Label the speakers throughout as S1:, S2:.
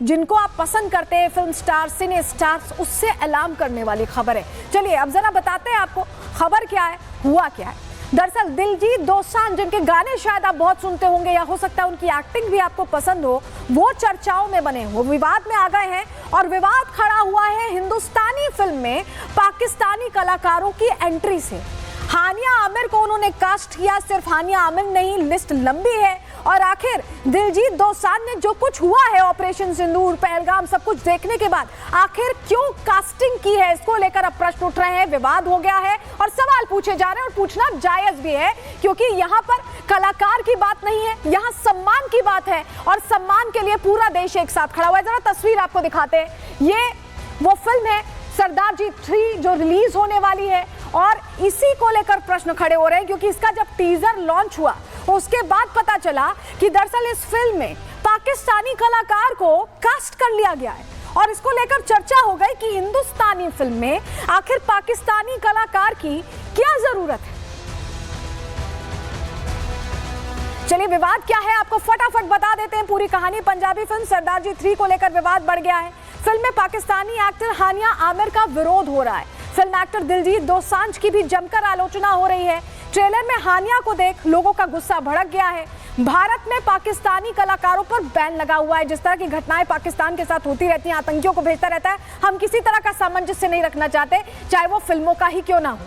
S1: जिनको आप पसंद करते हैं, फिल्म स्टार, सिने स्टार्स, उससे अलार्म करने वाली खबर है। चलिए अब जरा बताते हैं आपको खबर क्या है, हुआ क्या है। दरअसल दिलजीत दोसांझ, जिनके गाने शायद आप बहुत सुनते होंगे या हो सकता है उनकी एक्टिंग भी आपको पसंद हो, वो चर्चाओं में बने, वो विवाद में आ गए हैं। और विवाद खड़ा हुआ है हिंदुस्तानी फिल्म में पाकिस्तानी कलाकारों की एंट्री से। हानिया आमिर को उन्होंने कास्ट किया, सिर्फ हानिया आमिर नहीं, लिस्ट लंबी है। और आखिर दिलजीत दोसांझ ने जो कुछ हुआ है, ऑपरेशन सिंदूर, पहलगाम, सब कुछ देखने के बाद आखिर क्यों कास्टिंग की है, इसको लेकर अब प्रश्न उठ रहे हैं, विवाद हो गया है और सवाल पूछे जा रहे हैं। और पूछना जायज भी है, क्योंकि यहाँ पर कलाकार की बात नहीं है, यहाँ सम्मान की बात है। और सम्मान के लिए पूरा देश एक साथ खड़ा हुआ है। जरा तस्वीर आपको दिखाते हैं। ये वो फिल्म है सरदार जी 3 जो रिलीज होने वाली है। और इसी को लेकर प्रश्न खड़े हो रहे हैं, क्योंकि इसका जब टीजर लॉन्च हुआ उसके बाद पता चला कि दरअसल इस फिल्म में पाकिस्तानी कलाकार को कास्ट कर लिया गया है। और इसको लेकर चर्चा हो गई कि हिंदुस्तानी फिल्म में आखिर पाकिस्तानी कलाकार की क्या जरूरत है। चलिए विवाद क्या है आपको फटाफट बता देते हैं पूरी कहानी। पंजाबी फिल्म सरदार जी 3 को लेकर विवाद बढ़ गया है। फिल्म में पाकिस्तानी एक्टर हानिया आमिर का विरोध हो रहा है। फिल्म एक्टर दिलजीत दोसांझ की भी जमकर आलोचना हो रही है। ट्रेलर में हानिया को देख लोगों का गुस्सा भड़क गया है। भारत में पाकिस्तानी कलाकारों पर बैन लगा हुआ है। जिस तरह की घटनाएं पाकिस्तान के साथ होती रहती हैं, आतंकियों को भेजता रहता है, हम किसी तरह का सामंजस्य नहीं रखना चाहते, चाहे वो फिल्मों का ही क्यों ना हो।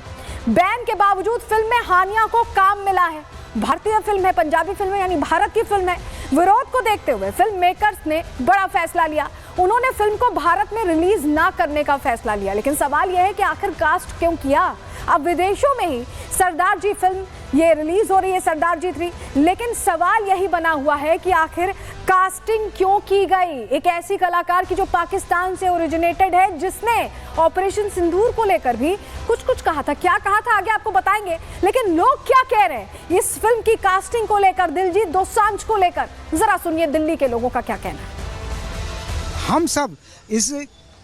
S1: बैन के बावजूद फिल्म में हानिया को काम मिला है। भारतीय फिल्म है, पंजाबी फिल्म है, यानी भारत की फिल्म है। विरोध को देखते हुए फिल्म मेकर्स ने बड़ा फैसला लिया। उन्होंने फिल्म को भारत में रिलीज ना करने का फैसला लिया। लेकिन सवाल यह है कि आखिर कास्ट क्यों किया। अब विदेशों में ही सरदार जी फिल्म ये रिलीज हो रही है, सरदार जी 3, लेकिन सवाल यही बना हुआ है कि आखिर कास्टिंग क्यों की गई एक ऐसी कलाकार की जो पाकिस्तान से ओरिजिनेटेड है, जिसने ऑपरेशन सिंदूर को लेकर भी कुछ कहा था। क्या कहा था आगे आपको बताएंगे, लेकिन लोग क्या कह रहे हैं इस फिल्म की कास्टिंग को लेकर, दिलजीत दोसांझ को लेकर, जरा सुनिए दिल्ली के लोगों का क्या कहना है।
S2: हम सब इस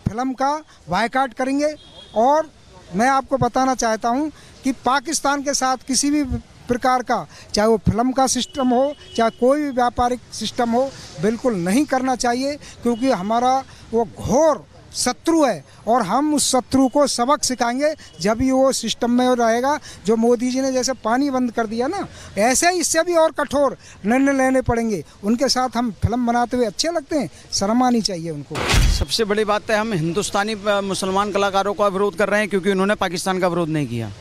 S2: फिल्म का बायकॉट करेंगे। और मैं आपको बताना चाहता हूं कि पाकिस्तान के साथ किसी भी प्रकार का, चाहे वो फिल्म का सिस्टम हो, चाहे कोई भी व्यापारिक सिस्टम हो, बिल्कुल नहीं करना चाहिए, क्योंकि हमारा वो घोर शत्रु है। और हम उस शत्रु को सबक सिखाएंगे जब ही वो सिस्टम में रहेगा। जो मोदी जी ने जैसे पानी बंद कर दिया ना, ऐसे ही इससे भी और कठोर निर्णय लेने पड़ेंगे। उनके साथ हम फिल्म बनाते हुए अच्छे लगते हैं, शर्म आनी चाहिए उनको।
S3: सबसे बड़ी बात है, हम हिंदुस्तानी मुसलमान कलाकारों का विरोध कर रहे हैं, क्योंकि उन्होंने पाकिस्तान का विरोध नहीं किया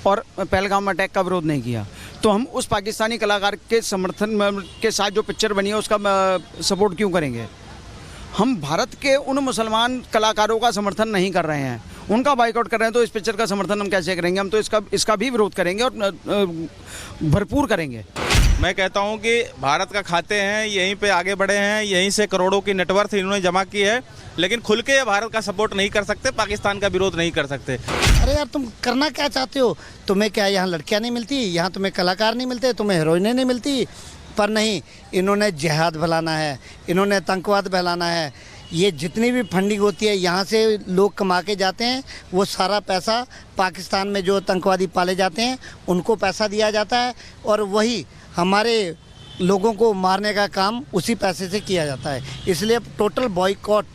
S3: और पहलगाम अटैक का विरोध नहीं किया। तो हम उस पाकिस्तानी कलाकार के समर्थन के साथ जो पिक्चर बनी है उसका सपोर्ट क्यों करेंगे। हम भारत के उन मुसलमान कलाकारों का समर्थन नहीं कर रहे हैं, उनका बाइकआउट कर रहे हैं। तो इस पिक्चर का समर्थन हम कैसे करेंगे। हम तो इसका भी विरोध करेंगे और भरपूर करेंगे।
S4: मैं कहता हूं कि भारत का खाते हैं, यहीं पे आगे बढ़े हैं, यहीं से करोड़ों की नेटवर्थ इन्होंने जमा की है, लेकिन खुल के भारत का सपोर्ट नहीं कर सकते, पाकिस्तान का विरोध नहीं कर सकते।
S5: अरे यार, तुम करना क्या चाहते हो। तुम्हें क्या यहाँ लड़कियाँ नहीं मिलती, यहाँ तुम्हें कलाकार नहीं मिलते, तुम्हें हीरोइनें नहीं मिलती। पर नहीं, इन्होंने जिहाद फैलाना है, इन्होंने आतंकवाद फैलाना है। ये जितनी भी फंडिंग होती है, यहाँ से लोग कमा के जाते हैं, वो सारा पैसा पाकिस्तान में जो आतंकवादी पाले जाते हैं उनको पैसा दिया जाता है, और वही हमारे लोगों को मारने का काम उसी पैसे से किया जाता है। इसलिए टोटल बॉयकॉट।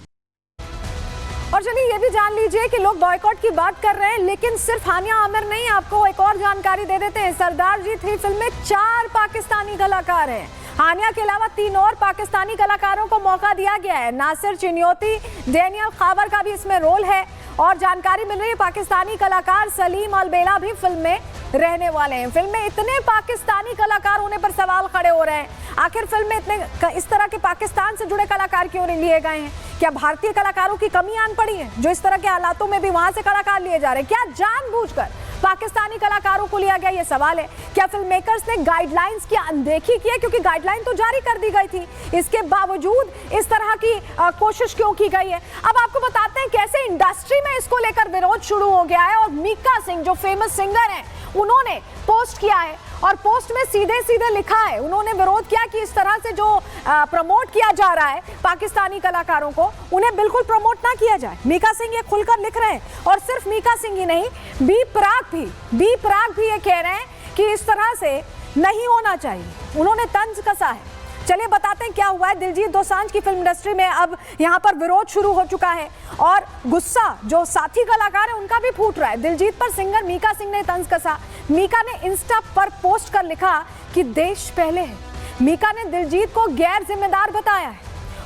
S1: और चलिए ये भी जान लीजिए कि लोग बॉयकॉट की बात कर रहे हैं, लेकिन सिर्फ हानिया आमिर नहीं, आपको एक और जानकारी दे देते हैं। सरदार जी 3 फिल्म में 4 पाकिस्तानी कलाकार हैं। हानिया के अलावा 3 और पाकिस्तानी कलाकारों को मौका दिया गया है। नासिर चिन्योती, डेनियल खावर का भी इसमें रोल है। और जानकारी मिल रही है पाकिस्तानी कलाकार सलीम अलबेला भी फिल्म में रहने वाले हैं। फिल्म में इतने पाकिस्तानी कलाकार होने पर सवाल खड़े हो रहे हैं, आखिर फिल्म में इतने इस तरह के पाकिस्तान से जुड़े कलाकार क्यों नहीं लिए गए हैं। क्या भारतीय कलाकारों की कमी आन पड़ी है, जो इस तरह के हालातों में भी वहां से कलाकार लिए जा रहे हैं। क्या जानबूझकर पाकिस्तानी कलाकारों को लिया गया, ये सवाल है। क्या फिल्म मेकर्स ने गाइडलाइंस की अनदेखी की है, क्योंकि गाइडलाइन तो जारी कर दी गई थी, इसके बावजूद इस तरह की कोशिश क्यों की गई है। अब आपको बताते हैं कैसे इंडस्ट्री में इसको लेकर विरोध शुरू हो गया है। और मीका सिंह जो फेमस सिंगर हैं, उन्होंने पोस्ट किया है और पोस्ट में सीधे सीधे लिखा है, उन्होंने विरोध किया कि इस तरह से जो प्रमोट किया जा रहा है पाकिस्तानी कलाकारों को, उन्हें बिल्कुल प्रमोट ना किया जाए। मीका सिंह ये खुलकर लिख रहे हैं। और सिर्फ मीका सिंह ही नहीं, बी प्राक भी ये कह रहे हैं कि इस तरह से नहीं होना चाहिए। उन्होंने तंज कसा है। चलिए बताते हैं क्या हुआ है। दिलजीत दोसांझ की फिल्म इंडस्ट्री में अब यहाँ पर विरोध शुरू हो चुका है और गुस्सा जो साथी कलाकार है उनका भी फूट रहा है। दिलजीत पर सिंगर मीका सिंह ने तंज कसा। मीका ने इंस्टा पर पोस्ट कर लिखा कि देश पहले है। मीका ने दिलजीत को गैर जिम्मेदार बताया है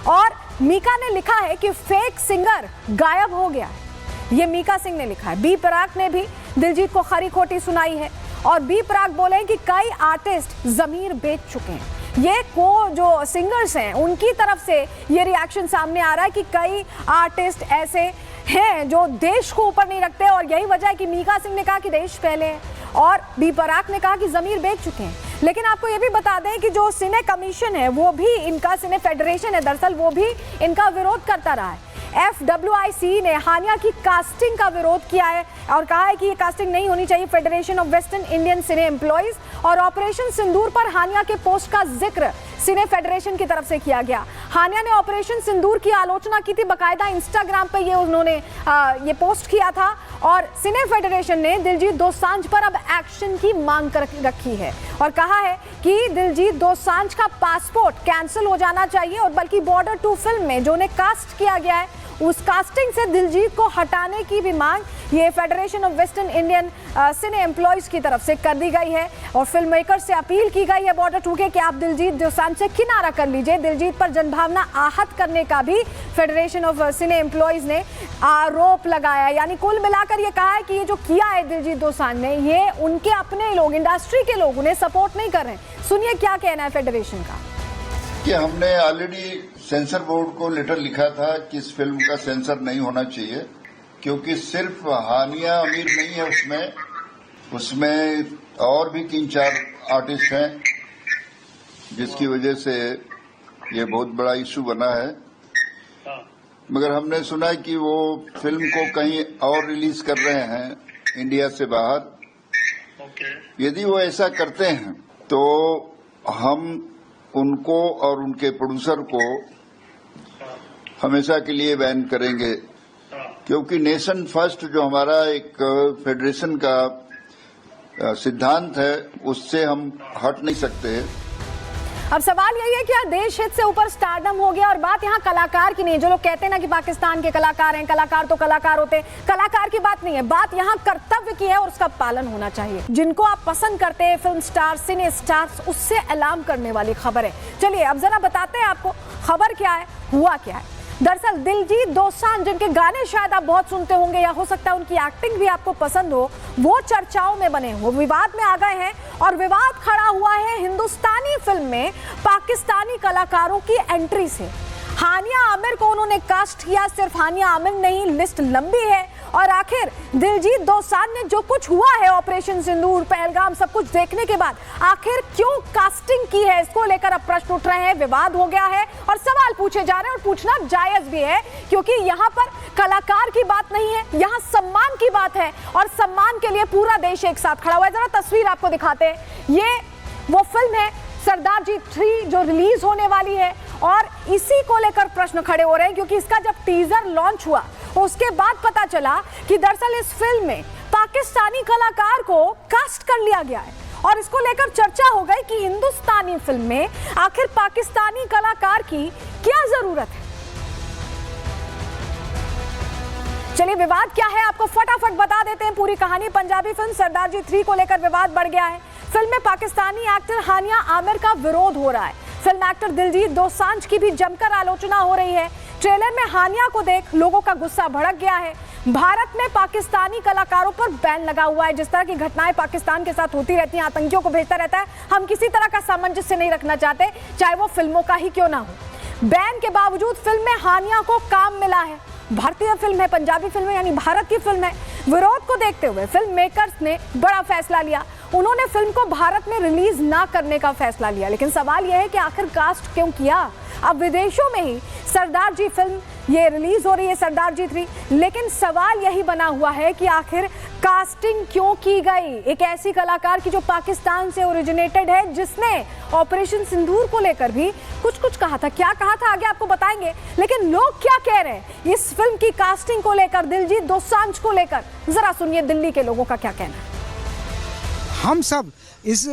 S1: और मीका ने लिखा है कि फेक सिंगर गायब हो गया है। ये मीका सिंह ने लिखा है। बी प्राक ने भी दिलजीत को खरी खोटी सुनाई है और बी प्राक बोले कि कई आर्टिस्ट जमीर बेच चुके हैं। ये जो सिंगर्स हैं उनकी तरफ से ये रिएक्शन सामने आ रहा है कि कई आर्टिस्ट ऐसे हैं जो देश को ऊपर नहीं रखते और यही वजह है कि मीका सिंह ने कहा कि देश पहले है और बी प्राक ने कहा कि जमीर बेच चुके हैं। लेकिन आपको ये भी बता दें कि जो सिने कमीशन है वो भी इनका, सिने फेडरेशन है दरअसल, वो भी इनका विरोध करता रहा है। FWIC ने हानिया की कास्टिंग का विरोध किया है और कहा है कि ये कास्टिंग नहीं होनी चाहिए। Federation of western Indian cine employees और ऑपरेशन सिंदूर पर हानिया के पोस्ट का जिक्र सिने फेडरेशन की तरफ से किया गया। हानिया ने ऑपरेशन सिंदूर की आलोचना की थी, बकायदा इंस्टाग्राम पे ये उन्होंने ये पोस्ट किया था और सिने फेडरेशन ने दिलजीत दोसांझ पर अब एक्शन की मांग कर रखी है और कहा है कि दिलजीत दोसांझ का पासपोर्ट कैंसिल हो जाना चाहिए और बल्कि बॉर्डर 2 फिल्म में जो उन्हें कास्ट किया गया है उस कास्टिंग से दिलजीत को हटाने की भी मांग ये federation of western Indian cine employees की तरफ से कर दी गई है और फिल्म मेकर से अपील की गई है बॉर्डर 2 के कि आप दिलजीत दोसांझ से किनारा कर लीजिए। दिलजीत पर जनभावना आहत करने का भी फेडरेशन ऑफ सिने एम्प्लॉइज ने आरोप लगाया है। यानी कुल मिलाकर ये कहा है कि ये जो किया है दिलजीत दोसांझ ने, ये उनके अपने लोग, इंडस्ट्री के लोग उन्हें सपोर्ट नहीं कर रहे हैं। सुनिए क्या कहना है फेडरेशन का।
S6: कि हमने ऑलरेडी सेंसर बोर्ड को लेटर लिखा था कि इस फिल्म का सेंसर नहीं होना चाहिए क्योंकि सिर्फ हानिया अमीर नहीं है, उसमें और भी 3-4 आर्टिस्ट हैं जिसकी वजह से ये बहुत बड़ा इशू बना है। मगर हमने सुना है कि वो फिल्म को कहीं और रिलीज कर रहे हैं इंडिया से बाहर। यदि वो ऐसा करते हैं तो हम उनको और उनके प्रोड्यूसर को हमेशा के लिए बैन करेंगे क्योंकि नेशन फर्स्ट जो हमारा एक फेडरेशन का सिद्धांत है उससे हम हट नहीं सकते।
S1: अब सवाल यही है कि देश हित से ऊपर स्टारडम हो गया और बात यहाँ कलाकार की नहीं है। जो लोग कहते हैं ना कि पाकिस्तान के कलाकार हैं, कलाकार तो कलाकार होते हैं, कलाकार की बात नहीं है, बात यहाँ कर्तव्य की है और उसका पालन होना चाहिए। जिनको आप पसंद करते हैं फिल्म स्टार, सिने स्टार्स, उससे अलार्म करने वाली खबर है। चलिए अब जरा बताते हैं आपको खबर क्या है, हुआ क्या है। दरअसल दिलजीत दोसांझ जिनके गाने शायद आप बहुत सुनते होंगे या हो सकता है उनकी एक्टिंग भी आपको पसंद हो, वो चर्चाओं में बने, वो विवाद में आ गए हैं और विवाद खड़ा हुआ है हिंदुस्तानी फिल्म में पाकिस्तानी कलाकारों की एंट्री से। हानिया आमिर को उन्होंने कास्ट किया। सिर्फ हानिया आमिर नहीं, लिस्ट लंबी है और आखिर दिलजीत दोसांझ ने जो कुछ हुआ है ऑपरेशन सिंदूर, पहलगाम, सब कुछ देखने के बाद आखिर क्यों कास्टिंग की है, इसको लेकर अब प्रश्न उठ रहे हैं, विवाद हो गया है और सवाल पूछे जा रहे हैं और पूछना जायज भी है क्योंकि यहाँ पर कलाकार की बात नहीं है, यहाँ सम्मान की बात है और सम्मान के लिए पूरा देश एक साथ खड़ा हुआ है। जरा तस्वीर आपको दिखाते हैं। ये वो फिल्म है सरदार जी 3 जो रिलीज होने वाली है और इसी को लेकर प्रश्न खड़े हो रहे हैं क्योंकि इसका जब टीजर लॉन्च हुआ उसके बाद पता चला कि दरअसल इस फिल्म में पाकिस्तानी कलाकार को कास्ट कर लिया गया है और इसको लेकर चर्चा हो गई कि हिंदुस्तानी फिल्म में आखिर पाकिस्तानी कलाकार की क्या जरूरत है। चलिए विवाद क्या है आपको फटाफट बता देते हैं पूरी कहानी। पंजाबी फिल्म सरदार जी 3 को लेकर विवाद बढ़ गया है। फिल्म में पाकिस्तानी एक्टर हानिया आमिर का विरोध हो रहा है। फिल्म एक्टर दिलजीत दोसांझ की भी जमकर आलोचना हो रही है। ट्रेलर में हानिया को देख लोगों का गुस्सा भड़क गया है। भारत में पाकिस्तानी कलाकारों पर बैन लगा हुआ है। जिस तरह की घटनाएं पाकिस्तान के साथ होती रहती हैं, आतंकियों को भेजता रहता है, हम किसी तरह का सामंजस्य नहीं रखना चाहते, चाहे वो फिल्मों का ही क्यों ना हो। बैन के बावजूद फिल्म में हानिया को काम मिला है। भारतीय फिल्म है, पंजाबी फिल्म है, यानी भारत की फिल्म है। विरोध को देखते हुए फिल्म मेकर्स ने बड़ा फैसला लिया। उन्होंने फिल्म को भारत में रिलीज ना करने का फैसला लिया। लेकिन सवाल यह है कि आखिर कास्ट क्यों किया। अब विदेशों में ही सरदार जी फिल्म ये रिलीज हो रही है, सरदार जी 3, लेकिन सवाल यही बना हुआ है कि आखिर कास्टिंग क्यों की गई एक ऐसी कलाकार की जो पाकिस्तान से ओरिजिनेटेड है, जिसने ऑपरेशन सिंदूर को लेकर भी कुछ कहा था। क्या कहा था आगे आपको बताएंगे, लेकिन लोग क्या कह रहे हैं इस फिल्म की कास्टिंग को लेकर, दिलजीत दोसांझ को लेकर, जरा सुनिए दिल्ली के लोगों का क्या कहना है।
S2: हम सब इस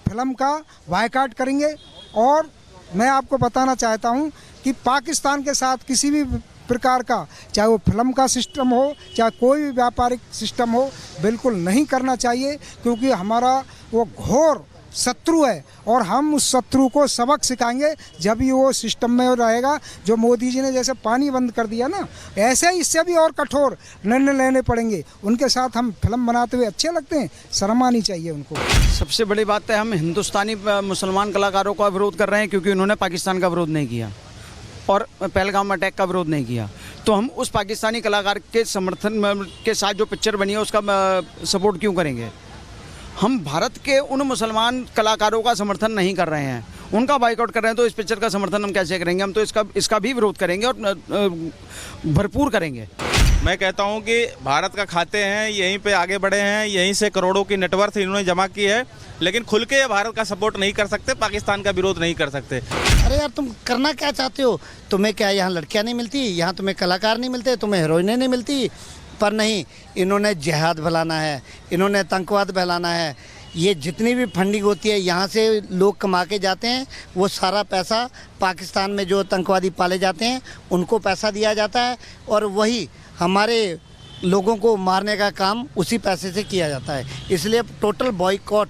S2: फिल्म का बायकॉट करेंगे और मैं आपको बताना चाहता हूं कि पाकिस्तान के साथ किसी भी प्रकार का, चाहे वो फिल्म का सिस्टम हो, चाहे कोई भी व्यापारिक सिस्टम हो, बिल्कुल नहीं करना चाहिए, क्योंकि हमारा वो घोर शत्रु है और हम उस शत्रु को सबक सिखाएंगे जब भी वो सिस्टम में रहेगा। जो मोदी जी ने जैसे पानी बंद कर दिया ना, ऐसे ही इससे भी और कठोर निर्णय लेने पड़ेंगे। उनके साथ हम फिल्म बनाते हुए अच्छे लगते हैं, शर्म आनी चाहिए उनको।
S3: सबसे बड़ी बात है, हम हिंदुस्तानी मुसलमान कलाकारों का विरोध कर रहे हैं क्योंकि उन्होंने पाकिस्तान का विरोध नहीं किया और पहलगाम अटैक का विरोध नहीं किया। तो हम उस पाकिस्तानी कलाकार के समर्थन के साथ जो पिक्चर बनी है उसका सपोर्ट क्यों करेंगे? हम भारत के उन मुसलमान कलाकारों का समर्थन नहीं कर रहे हैं, उनका बाइकआउट कर रहे हैं। तो इस पिक्चर का समर्थन हम कैसे करेंगे? हम तो इसका भी विरोध करेंगे और भरपूर करेंगे।
S4: मैं कहता हूं कि भारत का खाते हैं, यहीं पे आगे बढ़े हैं, यहीं से करोड़ों की नेटवर्थ इन्होंने जमा की है, लेकिन खुल के भारत का सपोर्ट नहीं कर सकते, पाकिस्तान का विरोध नहीं कर सकते।
S5: अरे यार, तुम करना क्या चाहते हो? तुम्हें क्या यहाँ लड़कियाँ नहीं मिलती, यहाँ तुम्हें कलाकार नहीं मिलते, तुम्हें हीरोइनें नहीं मिलती? पर नहीं, इन्होंने जिहाद फैलाना है, इन्होंने आतंकवाद फैलाना है। ये जितनी भी फंडिंग होती है यहाँ से लोग कमा के जाते हैं, वो सारा पैसा पाकिस्तान में जो आतंकवादी पाले जाते हैं उनको पैसा दिया जाता है और वही हमारे लोगों को मारने का काम उसी पैसे से किया जाता है। इसलिए टोटल बॉयकॉट